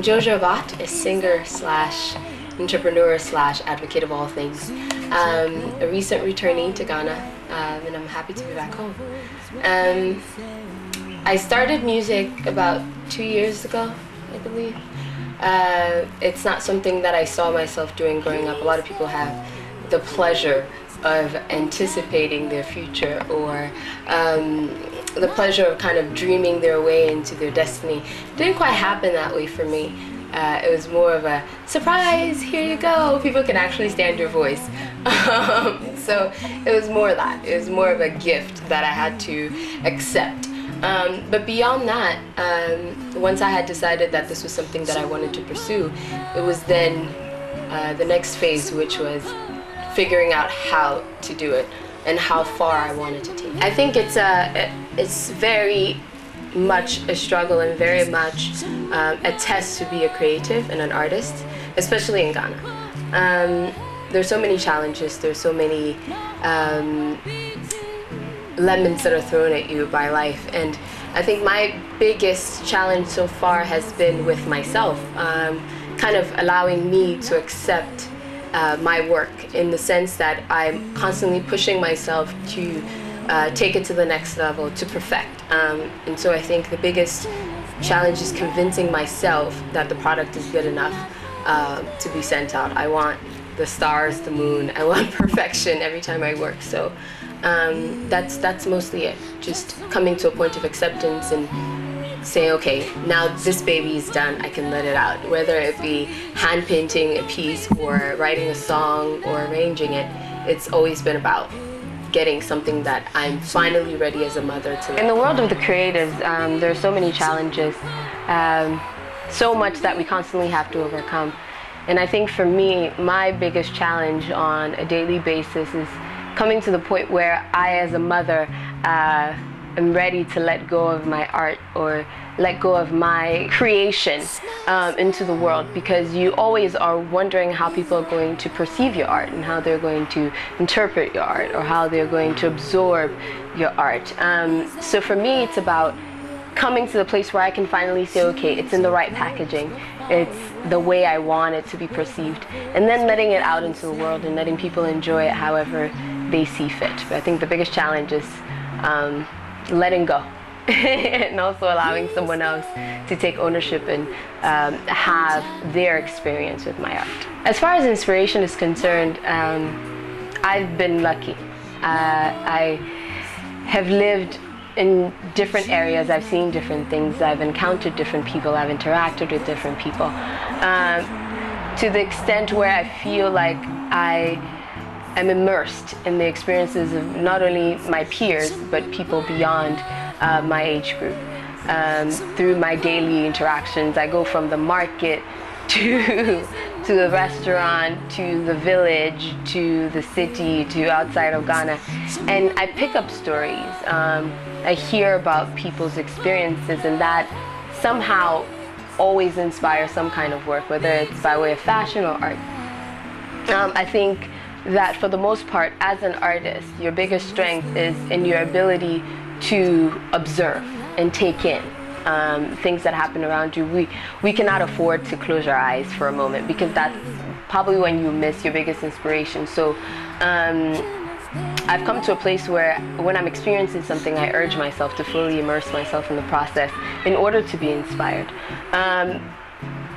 Jojo Abot, a singer slash entrepreneur slash advocate of all things. A recent returnee to Ghana, and I'm happy to be back home. I started music about 2 years ago, I believe. It's not something that I saw myself doing growing up. A lot of people have the pleasure of anticipating their future, or the pleasure of kind of dreaming their way into their destiny. It didn't quite happen that way for me. It was more of a surprise, here you go, people can actually stand your voice. So it was more that. It was more of a gift that I had to accept. But beyond that, once I had decided that this was something that I wanted to pursue, it was then the next phase, which was figuring out how to do it and how far I wanted to take it. I think it's very much a struggle and very much a test to be a creative and an artist, especially in Ghana. There's so many challenges, there's so many lemons that are thrown at you by life, and I think my biggest challenge so far has been with myself, kind of allowing me to accept my work, in the sense that I'm constantly pushing myself to take it to the next level, to perfect. And so I think the biggest challenge is convincing myself that the product is good enough to be sent out. I want the stars, the moon, I want perfection every time I work. So that's mostly it. Just coming to a point of acceptance and saying, okay, now this baby is done, I can let it out. Whether it be hand painting a piece or writing a song or arranging it, it's always been about getting something that I'm finally ready as a mother to. In the world of the creatives, there are so many challenges, so much that we constantly have to overcome. And I think for me, my biggest challenge on a daily basis is coming to the point where I, as a mother, am ready to let go of my art or let go of my creation into the world, because you always are wondering how people are going to perceive your art and how they're going to interpret your art or how they're going to absorb your art. So for me, it's about coming to the place where I can finally say, okay, it's in the right packaging, it's the way I want it to be perceived, and then letting it out into the world and letting people enjoy it however they see fit. But I think the biggest challenge is letting go and also allowing someone else to take ownership and have their experience with my art. As far as inspiration is concerned, I've been lucky. I have lived in different areas, I've seen different things, I've encountered different people, I've interacted with different people, to the extent where I feel like I am immersed in the experiences of not only my peers, but people beyond my age group. Through my daily interactions, I go from the market to the restaurant, to the village, to the city, to outside of Ghana, and I pick up stories. I hear about people's experiences, and that somehow always inspires some kind of work, whether it's by way of fashion or art. I think that for the most part, as an artist, your biggest strength is in your ability to observe and take in things that happen around you. We cannot afford to close our eyes for a moment, because that's probably when you miss your biggest inspiration. So I've come to a place where when I'm experiencing something, I urge myself to fully immerse myself in the process in order to be inspired.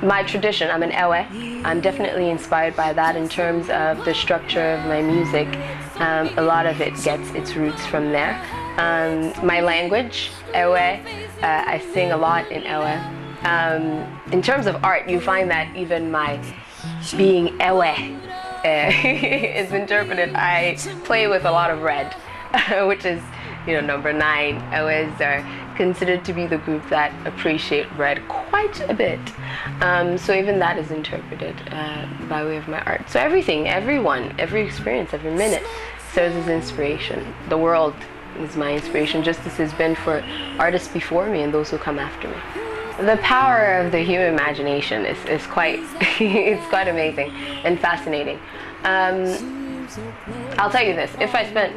My tradition, I'm an Ewe. I'm definitely inspired by that in terms of the structure of my music. A lot of it gets its roots from there. My language, Ewe, I sing a lot in Ewe. In terms of art, you find that even my being Ewe is interpreted. I play with a lot of red, which is, number 9. Ewes are considered to be the group that appreciate red quite a bit. So even that is interpreted by way of my art. So everything, everyone, every experience, every minute serves as inspiration. The world is my inspiration, just as it's been for artists before me and those who come after me. The power of the human imagination is quite, it's quite amazing and fascinating. I'll tell you this, if I spent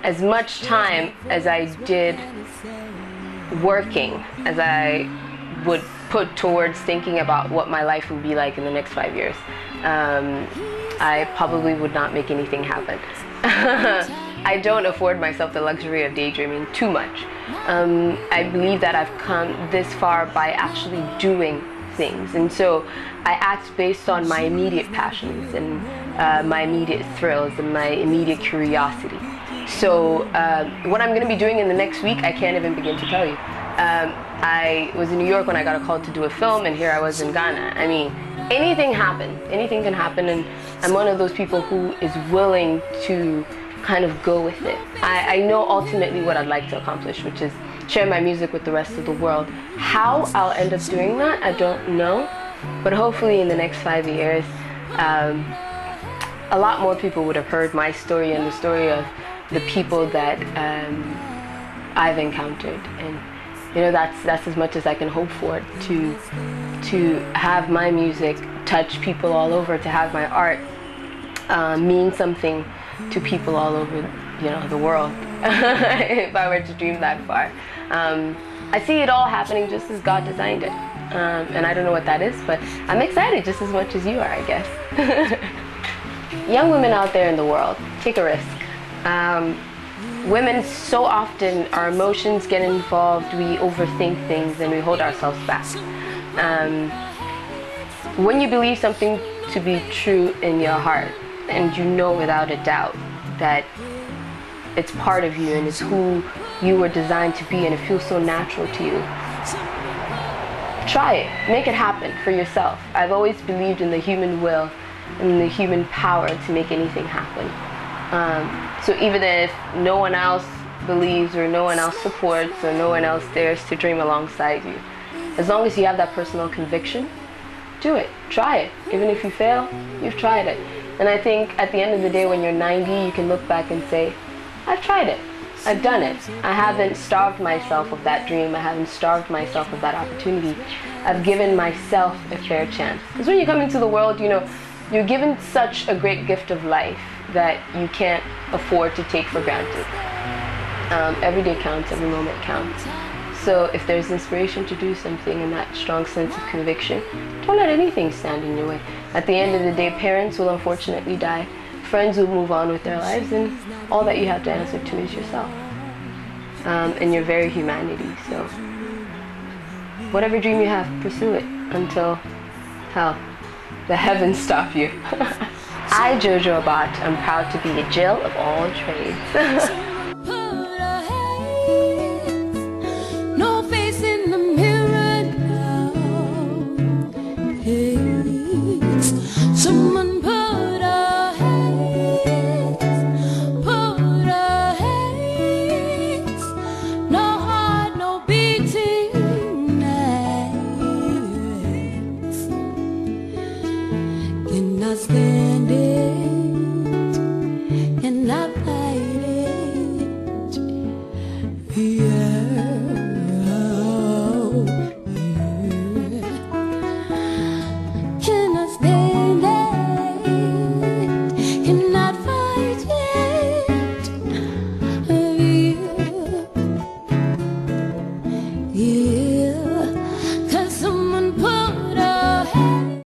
as much time as I did working as I would put towards thinking about what my life would be like in the next 5 years, I probably would not make anything happen. I don't afford myself the luxury of daydreaming too much. I believe that I've come this far by actually doing things, and so I act based on my immediate passions and my immediate thrills and my immediate curiosity. So what I'm going to be doing in the next week, I can't even begin to tell you. I was in New York when I got a call to do a film, and here I was in Ghana. I mean, anything can happen, and I'm one of those people who is willing to kind of go with it. I know ultimately what I'd like to accomplish, which is share my music with the rest of the world. How I'll end up doing that, I don't know, but hopefully in the next 5 years, a lot more people would have heard my story and the story of the people that I've encountered, and you know, that's as much as I can hope for, to have my music touch people all over, to have my art mean something to people all over, you know, the world. If I were to dream that far, I see it all happening just as God designed it, and I don't know what that is, but I'm excited just as much as you are, I guess. Young women out there in the world, take a risk. Women, so often our emotions get involved, we overthink things and we hold ourselves back. When you believe something to be true in your heart, and you know without a doubt that it's part of you and it's who you were designed to be, and it feels so natural to you, try it, make it happen for yourself. I've always believed in the human will and the human power to make anything happen. So even if no one else believes or no one else supports or no one else dares to dream alongside you, as long as you have that personal conviction, do it, try it. Even if you fail, you've tried it. And I think at the end of the day, when you're 90, you can look back and say, I've tried it, I've done it. I haven't starved myself of that dream, I haven't starved myself of that opportunity. I've given myself a fair chance. Because when you come into the world, you know, you're given such a great gift of life that you can't afford to take for granted. Every day counts, every moment counts. So if there's inspiration to do something and that strong sense of conviction, don't let anything stand in your way. At the end of the day, parents will unfortunately die, friends will move on with their lives, and all that you have to answer to is yourself and your very humanity. So whatever dream you have, pursue it until, hell, the heavens stop you. I, Jojo Abot, am proud to be a Jill of all trades.